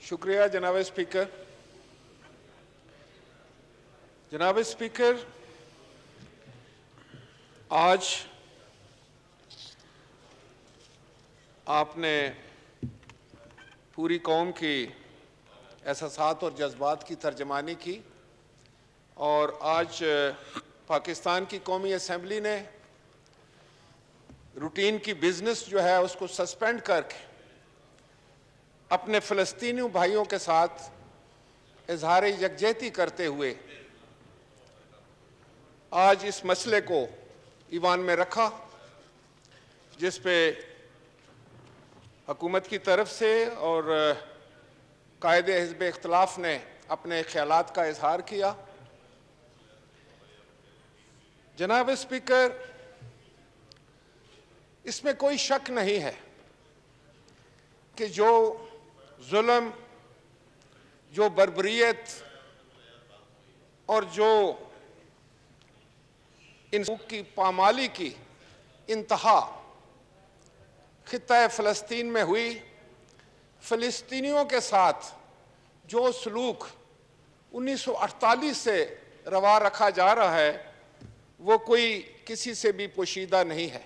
शुक्रिया जनाब स्पीकर। जनाब स्पीकर, आज आपने पूरी कौम की एहसासात और जज्बात की तर्जमानी की और आज पाकिस्तान की कौमी असम्बली ने रूटीन की बिजनेस जो है उसको सस्पेंड करके अपने फ़लस्तीनी भाइयों के साथ इजहार यकजहती करते हुए आज इस मसले को ईवान में रखा, जिस पे हुकूमत की तरफ से और कायदे हिज़्ब इख्तिलाफ ने अपने ख्यालात का इजहार किया। जनाब स्पीकर, इसमें कोई शक नहीं है कि जो जुल्म, जो बर्बरियत और जो इंसानों की पामाली की इंतहा खित्ता फ़लस्तीन में हुई, फ़लस्तीनियों के साथ जो सलूक 1948 से रवा रखा जा रहा है वो कोई किसी से भी पोशीदा नहीं है।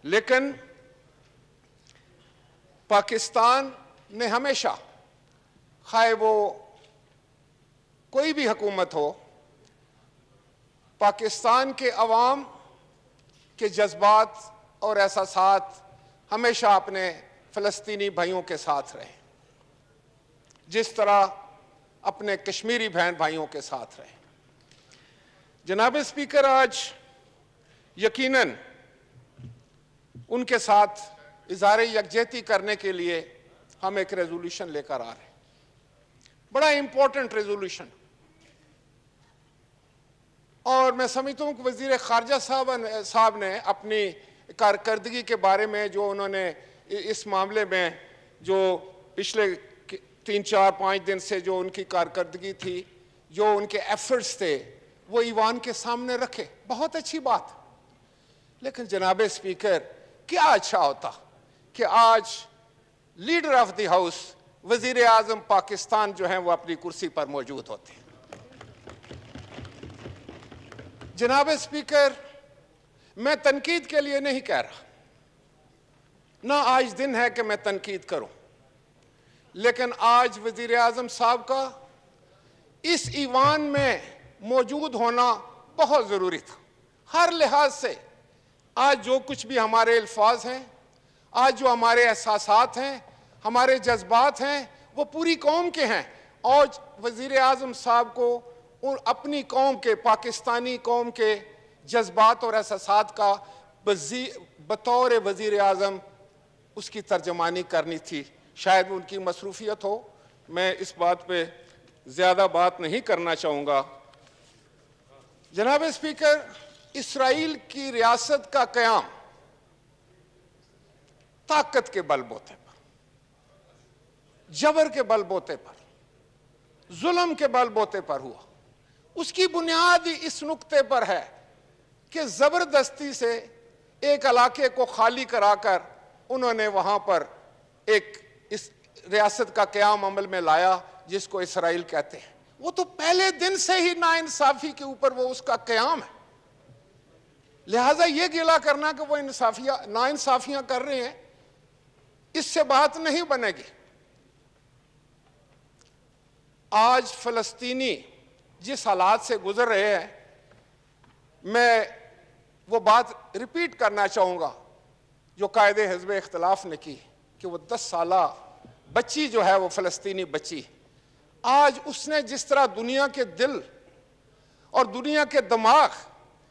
लेकिन पाकिस्तान ने हमेशा, खाए वो कोई भी हुकूमत हो, पाकिस्तान के अवाम के जज्बात और एहसासात हमेशा अपने फ़लस्तीनी भाइयों के साथ रहे, जिस तरह अपने कश्मीरी बहन भाइयों के साथ रहे। जनाब स्पीकर, आज यकीनन उनके साथ इज़हार यकजहती करने के लिए हम एक रेजोल्यूशन लेकर आ रहे हैं, बड़ा इंपॉर्टेंट रेजोल्यूशन। और मैं समझता हूँ कि वज़ीर ख़ारजा साहब ने अपनी कारकर्दगी के बारे में जो उन्होंने इस मामले में जो पिछले 3-4-5 दिन से जो उनकी कारकर्दगी थी, जो उनके एफर्ट्स थे, वो ईवान के सामने रखे, बहुत अच्छी बात। लेकिन जनाब स्पीकर, क्या अच्छा होता कि आज लीडर ऑफ द हाउस वजीर आजम पाकिस्तान जो हैं वो अपनी कुर्सी पर मौजूद होते। जनाब स्पीकर, मैं तनकीद के लिए नहीं कह रहा, ना आज दिन है कि मैं तनकीद करूं, लेकिन आज वजीर आजम साहब का इस ईवान में मौजूद होना बहुत ज़रूरी था, हर लिहाज से। आज जो कुछ भी हमारे अल्फाज हैं, आज जो हमारे एहसासात हैं, हमारे जज्बात हैं, वो पूरी कौम के हैं। और वज़ीर आज़म साहब को अपनी कौम के, पाकिस्तानी कौम के जज्बात और एहसासात का बतौर वज़ीर आज़म उसकी तर्जमानी करनी थी। शायद उनकी मसरूफ़ियत हो, मैं इस बात पे ज़्यादा बात नहीं करना चाहूँगा। जनाब स्पीकर, इसराइल की रियासत का क़याम ताकत के बलबूते पर, जबर के बलबूते पर, जुल्म के बलबूते पर हुआ। उसकी बुनियाद इस नुक्ते पर है कि ज़बरदस्ती से एक इलाके को खाली कराकर उन्होंने वहाँ पर एक इस रियासत का क़याम अमल में लाया, जिसको इसराइल कहते हैं। वो तो पहले दिन से ही नाइंसाफ़ी के ऊपर वो उसका क़याम है। लिहाजा ये गिला करना कि वो नाइंसाफ़ियाँ कर रहे हैं, इससे बात नहीं बनेगी। आज फ़लस्तीनी जिस हालात से गुजर रहे हैं, मैं वो बात रिपीट करना चाहूँगा जो कायदे हिज़्ब इख्तिलाफ ने की कि वो 10 साला बच्ची जो है, वो फ़लस्तीनी बच्ची, आज उसने जिस तरह दुनिया के दिल और दुनिया के दिमाग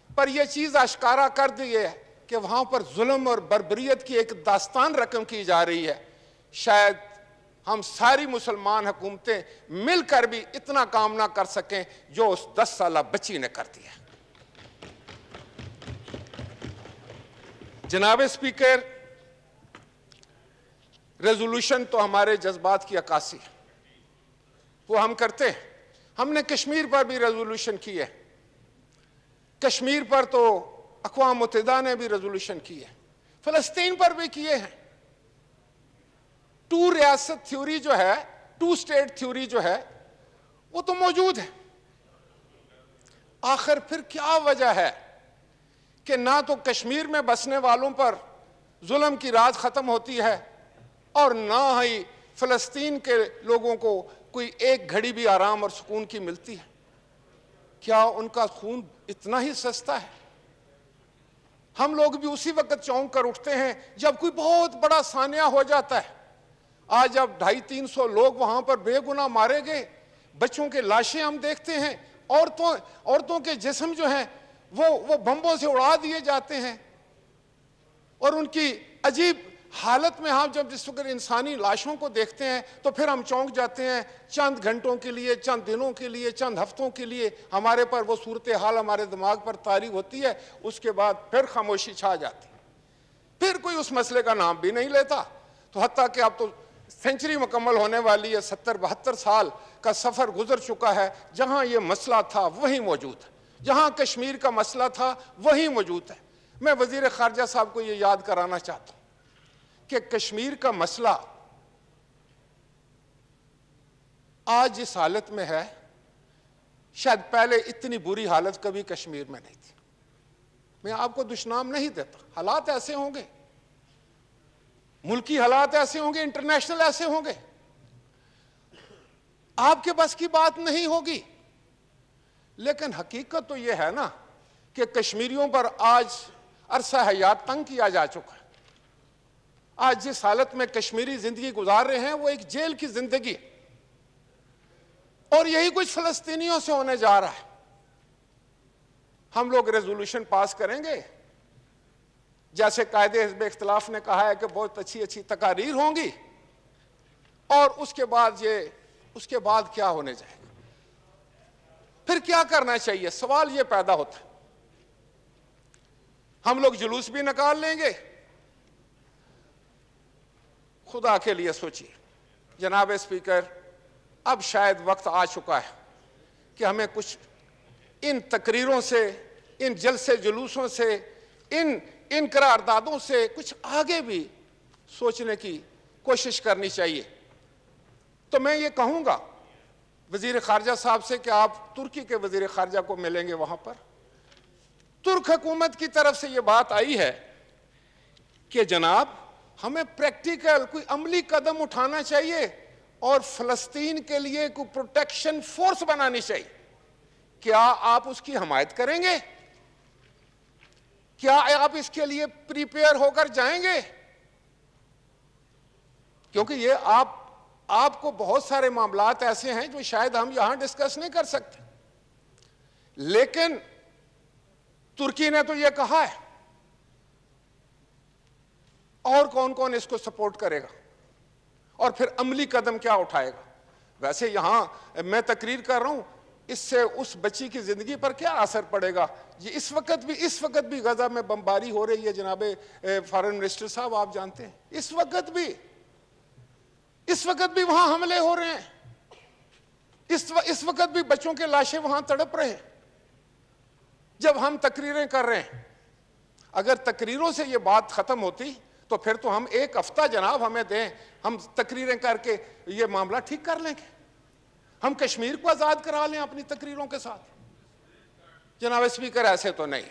पर यह चीज़ आश्कारा कर दी है कि वहाँ पर जुल्म और बर्बरियत की एक दास्तान रकम की जा रही है। शायद हम सारी मुसलमान हुकूमतें मिलकर भी इतना काम ना कर सकें जो उस 10 साला बच्ची ने कर दिया। जनाब स्पीकर, रेजोल्यूशन तो हमारे जज्बात की अक्कासी है, वो हम करते हैं। हमने कश्मीर पर भी रेजोल्यूशन की है, कश्मीर पर तो अक़वाम मुत्तहिदा ने भी रेजोल्यूशन की है, फ़लस्तीन पर भी किए हैं। टू रियासत थ्योरी जो है, टू स्टेट थ्योरी जो है, वो तो मौजूद है। आखिर फिर क्या वजह है कि ना तो कश्मीर में बसने वालों पर जुल्म की रात खत्म होती है और ना ही फिलिस्तीन के लोगों को कोई एक घड़ी भी आराम और सुकून की मिलती है? क्या उनका खून इतना ही सस्ता है? हम लोग भी उसी वक्त चौंक कर उठते हैं जब कोई बहुत बड़ा सानिया हो जाता है। आज जब 250-300 लोग वहां पर बेगुनाह मारे गए, बच्चों के लाशें हम देखते हैं, औरतों के जिस्म जो हैं वो बम्बों से उड़ा दिए जाते हैं, और उनकी अजीब हालत में हम जब जिस वक्त इंसानी लाशों को देखते हैं तो फिर हम चौंक जाते हैं। चंद घंटों के लिए, चंद दिनों के लिए, चंद हफ्तों के लिए हमारे पर वो सूरत हाल हमारे दिमाग पर तारी होती है, उसके बाद फिर खामोशी छा जाती है, फिर कोई उस मसले का नाम भी नहीं लेता। तो हत्ता कि अब तो सेंचुरी मुकम्मल होने वाली है, 70-72 साल का सफ़र गुजर चुका है, जहाँ ये मसला था वही मौजूद है, जहाँ कश्मीर का मसला था वही मौजूद है। मैं वज़ीर ख़ारजा साहब को ये याद कराना चाहता हूँ कि कश्मीर का मसला आज जिस हालत में है, शायद पहले इतनी बुरी हालत कभी कश्मीर में नहीं थी। मैं आपको दुश्मन नहीं देता, हालात ऐसे होंगे, मुल्की हालात ऐसे होंगे, इंटरनेशनल ऐसे होंगे, आपके बस की बात नहीं होगी। लेकिन हकीकत तो यह है ना कि कश्मीरियों पर आज अरसा हयात तंग किया जा चुका है। आज जिस हालत में कश्मीरी जिंदगी गुजार रहे हैं वो एक जेल की जिंदगी, और यही कुछ फलस्तीनियों से होने जा रहा है। हम लोग रेजोल्यूशन पास करेंगे, जैसे कायदे हिज़्ब इख्तिलाफ ने कहा है कि बहुत अच्छी अच्छी तकारीर होंगी, और उसके बाद क्या होने जाएगा, फिर क्या करना चाहिए? सवाल ये पैदा होता है। हम लोग जुलूस भी निकाल लेंगे। खुदा के लिए सोचिए जनाब स्पीकर, अब शायद वक्त आ चुका है कि हमें कुछ इन तकरीरों से, इन जलसे जुलूसों से, इन करारदादों से कुछ आगे भी सोचने की कोशिश करनी चाहिए। तो मैं ये कहूँगा वज़ीर ख़ारजा साहब से कि आप तुर्की के वज़ीर ख़ारजा को मिलेंगे। वहाँ पर तुर्क हुकूमत की तरफ से ये बात आई है कि जनाब हमें प्रैक्टिकल कोई अमली कदम उठाना चाहिए और फ़लस्तीन के लिए कोई प्रोटेक्शन फोर्स बनानी चाहिए। क्या आप उसकी हमायत करेंगे? क्या आप इसके लिए प्रिपेयर होकर जाएंगे? क्योंकि ये आपको बहुत सारे मामलात ऐसे हैं जो शायद हम यहां डिस्कस नहीं कर सकते, लेकिन तुर्की ने तो ये कहा है, और कौन कौन इसको सपोर्ट करेगा और फिर अमली कदम क्या उठाएगा? वैसे यहां मैं तकरीर कर रहा हूं, इससे उस बच्ची की जिंदगी पर क्या असर पड़ेगा? ये इस वक्त भी गजा में बमबारी हो रही है जनाब फॉरेन मिनिस्टर साहब, आप जानते हैं, इस वक्त भी वहां हमले हो रहे हैं, इस वक्त भी बच्चों के लाशें वहां तड़प रहे हैं जब हम तकरीरें कर रहे हैं। अगर तकरीरों से ये बात खत्म होती तो फिर तो हम एक हफ्ता जनाब हमें दें, हम तकरीरें करके ये मामला ठीक कर लेंगे, हम कश्मीर को आज़ाद करा लें अपनी तकरीरों के साथ। जनाब स्पीकर, ऐसे तो नहीं।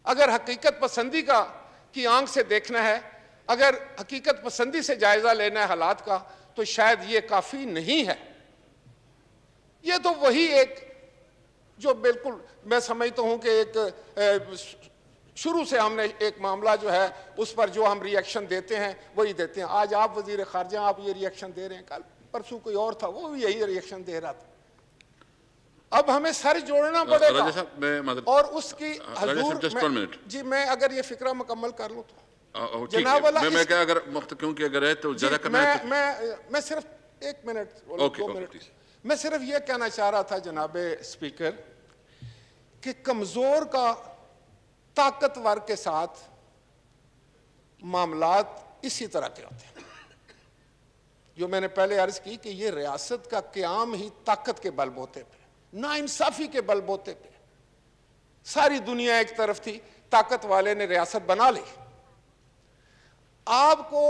अगर हकीकत पसंदी की आंख से देखना है, अगर हकीकत पसंदी से जायजा लेना है हालात का, तो शायद ये काफी नहीं है। ये तो वही एक जो बिल्कुल मैं समझता हूं कि एक शुरू से हमने एक मामला जो है उस पर जो हम रिएक्शन देते हैं वही देते हैं। आज आप वजीर खारजा आप ये रिएक्शन दे रहे हैं, कल परसों कोई और था वो भी यही रिएक्शन दे रहा था। अब हमें सर जोड़ना पड़ेगा और उसकी हजूर जी, मैं अगर ये फिक्रा मुकम्मल कर लूँ तो जनाब वाला मैं क्या अगर वक्त क्योंकि अगर है तो जरा मैं सिर्फ 1 मिनट 2 मिनट मैं सिर्फ ये कहना चाह रहा था जनाब स्पीकर कि कमजोर का ताकतवर के साथ मामलात इसी तरह के होते हैं। जो मैंने पहले अर्ज की कि ये रियासत का क़याम ही ताकत के बलबूते पे, नाइंसाफी के बलबूते पे। सारी दुनिया एक तरफ थी, ताकत वाले ने रियासत बना ली। आपको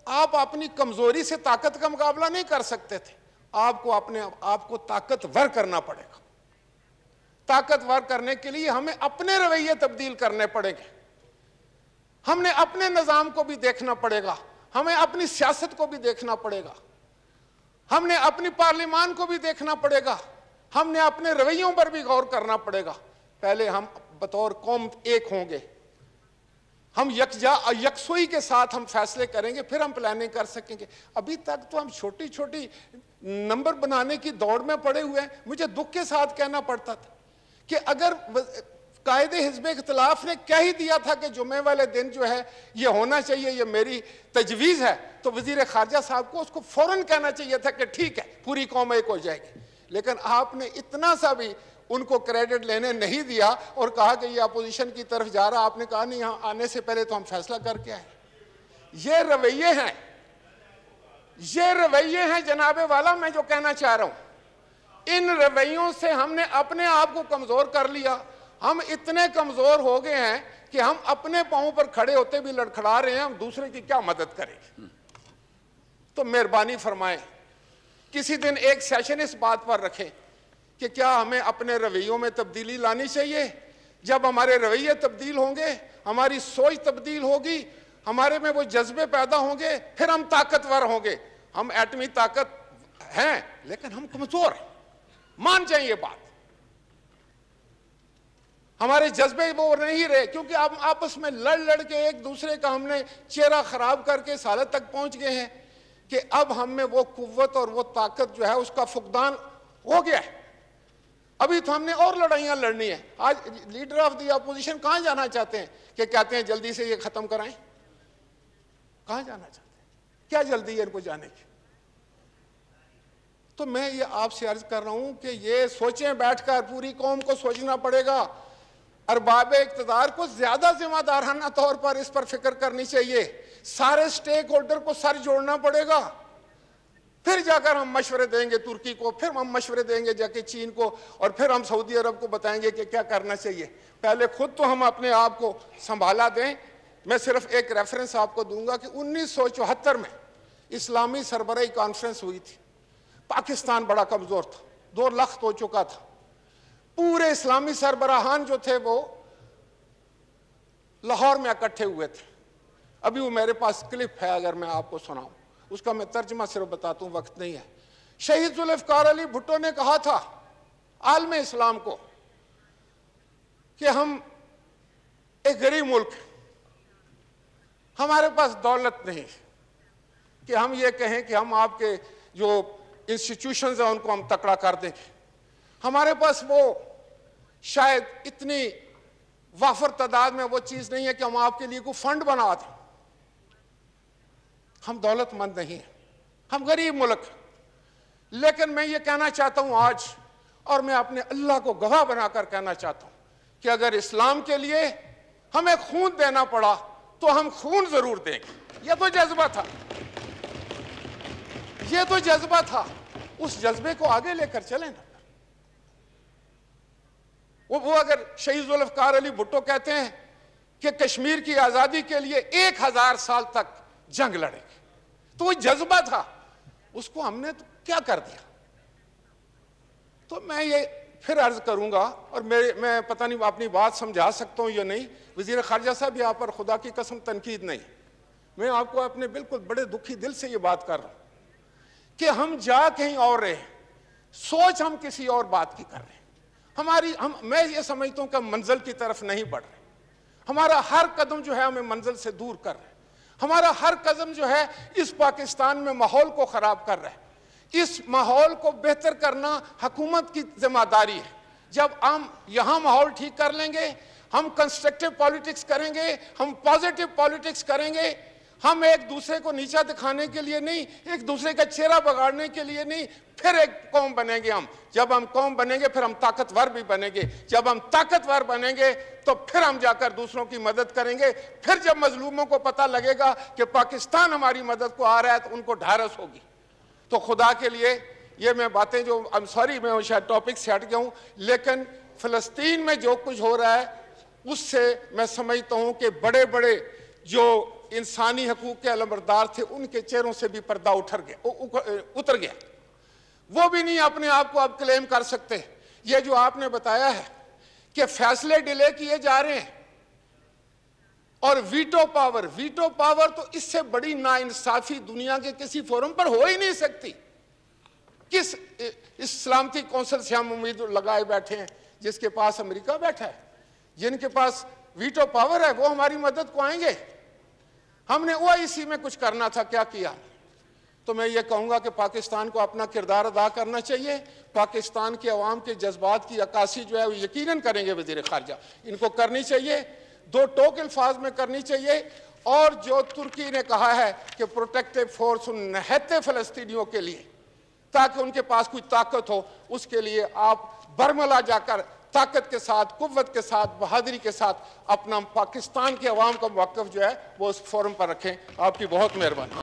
आप अपनी कमजोरी से ताकत का मुकाबला नहीं कर सकते थे, आपको अपने आप को ताकतवर करना पड़ेगा। ताकतवर करने के लिए हमें अपने रवैये तब्दील करने पड़ेंगे, हमने अपने निजाम को भी देखना पड़ेगा, हमें अपनी सियासत को भी देखना पड़ेगा, हमने अपनी पार्लियामान को भी देखना पड़ेगा, हमने अपने रवैयों पर भी गौर करना पड़ेगा। पहले हम बतौर कौम एक होंगे, हम यकसुई के साथ हम फैसले करेंगे, फिर हम प्लानिंग कर सकेंगे। अभी तक तो हम छोटी छोटी नंबर बनाने की दौड़ में पड़े हुए हैं। मुझे दुख के साथ कहना पड़ता था कि अगर कायदे हिज़्ब इख्तिलाफ ने कह ही दिया था कि जुमे वाले दिन जो है ये होना चाहिए, ये मेरी तजवीज़ है, तो वज़ीर ख़ारजा साहब को उसको फ़ौरन कहना चाहिए था कि ठीक है, पूरी कौम एक हो जाएगी। लेकिन आपने इतना सा भी उनको क्रेडिट लेने नहीं दिया और कहा कि ये अपोजिशन की तरफ जा रहा। आपने कहा नहीं, यहाँ आने से पहले तो हम फैसला करके आए। ये रवैये हैं, ये रवैये हैं जनाबे वाला, मैं जो कहना चाह रहा हूं। इन रवैयों से हमने अपने आप को कमजोर कर लिया। हम इतने कमजोर हो गए हैं कि हम अपने पांव पर खड़े होते भी लड़खड़ा रहे हैं, हम दूसरे की क्या मदद करेंगे। तो मेहरबानी फरमाएं, किसी दिन एक सेशन इस बात पर रखें कि क्या हमें अपने रवैयों में तब्दीली लानी चाहिए। जब हमारे रवैये तब्दील होंगे, हमारी सोच तब्दील होगी, हमारे में वो जज्बे पैदा होंगे, फिर हम ताकतवर होंगे। हम एटमी ताकत हैं लेकिन हम कमजोर हैं, मान जाइए ये बात। हमारे जज्बे वो नहीं रहे, क्योंकि आप आपस में लड़ लड़ के एक दूसरे का हमने चेहरा खराब करके इस हालत तक पहुंच गए हैं कि अब हम में वो कुव्वत और वो ताकत जो है उसका फुकदान हो गया है। अभी तो हमने और लड़ाइयां लड़नी है। आज लीडर ऑफ द अपोजिशन कहां जाना चाहते हैं कि कहते हैं जल्दी से ये खत्म कराएं। कहां जाना चाहते हैं, क्या जल्दी है इनको जाने की। तो मैं ये आपसे अर्ज कर रहा हूं कि ये सोचें, बैठकर पूरी कौम को सोचना पड़ेगा। अरबाब इक़्तिदार को ज्यादा जिम्मेदाराना तौर पर इस पर फिक्र करनी चाहिए। सारे स्टेक होल्डर को सर जोड़ना पड़ेगा, फिर जाकर हम मशवरे देंगे तुर्की को, फिर हम मशवरे देंगे जाके चीन को, और फिर हम सऊदी अरब को बताएंगे कि क्या करना चाहिए। पहले खुद तो हम अपने आप को संभाला दें। मैं सिर्फ एक रेफरेंस आपको दूंगा कि 1974 में इस्लामी सरबराही कॉन्फ्रेंस हुई थी। पाकिस्तान बड़ा कमजोर था, 2 लाख हो चुका था। पूरे इस्लामी सरबराहान जो थे वो लाहौर में इकट्ठे हुए थे। अभी वो मेरे पास क्लिप है, अगर मैं आपको सुनाऊं, उसका मैं तर्जमा सिर्फ बताता हूं, वक्त नहीं है। शहीद जुल्फ़िकार अली भुट्टो ने कहा था आलम इस्लाम को कि हम एक गरीब मुल्क, हमारे पास दौलत नहीं कि हम ये कहें कि हम आपके जो इंस्टीट्यूशंस हैं उनको हम तकड़ा कर देंगे। हमारे पास वो शायद इतनी वाफर तादाद में वो चीज़ नहीं है कि हम आपके लिए कोई फंड बना दें। हम दौलतमंद नहीं हैं, हम गरीब मुल्क। लेकिन मैं ये कहना चाहता हूं आज, और मैं अपने अल्लाह को गवाह बनाकर कहना चाहता हूं कि अगर इस्लाम के लिए हमें खून देना पड़ा तो हम खून जरूर देंगे। ये तो जज्बा था, ये तो जज्बा था। उस जज्बे को आगे लेकर चले ना। वो अगर शहीद जुल्फ़िकार अली भुट्टो कहते हैं कि कश्मीर की आजादी के लिए 1000 साल तक जंग लड़ेंगे, तो वो जज्बा था, उसको हमने तो क्या कर दिया। तो मैं ये फिर अर्ज करूंगा, और मैं पता नहीं अपनी बात समझा सकता हूं या नहीं। वजीर खारजा साहब यहाँ पर खुदा की कसम तनकीद नहीं, मैं आपको अपने बिल्कुल बड़े दुखी दिल से ये बात कर रहा हूं कि हम जा कहीं और रहे, सोच हम किसी और बात की कर रहे हैं। मैं ये समझता हूं कि हम मंजिल की तरफ नहीं बढ़ रहे। हमारा हर कदम जो है हमें मंजिल से दूर कर रहे हैं। हमारा हर कदम जो है इस पाकिस्तान में माहौल को खराब कर रहा है। इस माहौल को बेहतर करना हुकूमत की जिम्मेदारी है। जब हम यहाँ माहौल ठीक कर लेंगे, हम कंस्ट्रक्टिव पॉलिटिक्स करेंगे, हम पॉजिटिव पॉलिटिक्स करेंगे, हम एक दूसरे को नीचा दिखाने के लिए नहीं, एक दूसरे का चेहरा बगाड़ने के लिए नहीं, फिर एक कौम बनेंगे हम। जब हम कौम बनेंगे फिर हम ताकतवर भी बनेंगे। जब हम ताकतवर बनेंगे तो फिर हम जाकर दूसरों की मदद करेंगे। फिर जब मजलूमों को पता लगेगा कि पाकिस्तान हमारी मदद को आ रहा है तो उनको ढारस होगी। तो खुदा के लिए ये मैं बातें जो, आई एम सॉरी मैं शायद टॉपिक से हट गया हूँ, लेकिन फ़लस्तीन में जो कुछ हो रहा है उससे मैं समझता हूँ कि बड़े बड़े जो इंसानी हकूक के अलमबरदार थे, उनके चेहरों से भी पर्दा उतर गया। वो भी नहीं अपने आप को अब क्लेम कर सकते। ये जो आपने बताया है कि फैसले डिले किए जा रहे हैं और वीटो पावर तो इससे बड़ी नाइंसाफी दुनिया के किसी फोरम पर हो ही नहीं सकती। किस इस सलामती कौंसिल से हम उम्मीद लगाए बैठे हैं जिसके पास अमेरिका बैठा है, जिनके पास वीटो पावर है, वो हमारी मदद को आएंगे? हमने ओआईसी में कुछ करना था, क्या किया? तो मैं ये कहूंगा कि पाकिस्तान को अपना किरदार अदा करना चाहिए। पाकिस्तान के अवाम के जज्बात की अक्कासी जो है वो यकीनन करेंगे वज़ीर ख़ारिजा, इनको करनी चाहिए, दो टोक अल्फाज में करनी चाहिए। और जो तुर्की ने कहा है कि प्रोटेक्टिव फोर्स उन निहत्ते फ़लस्तीनियों के लिए, ताकि उनके पास कोई ताकत हो, उसके लिए आप बरमला जाकर ताकत के साथ, कुव्वत के साथ, बहादुरी के साथ अपना पाकिस्तान के अवाम का मौक़िफ़ जो है वो उस फोरम पर रखें। आपकी बहुत मेहरबानी।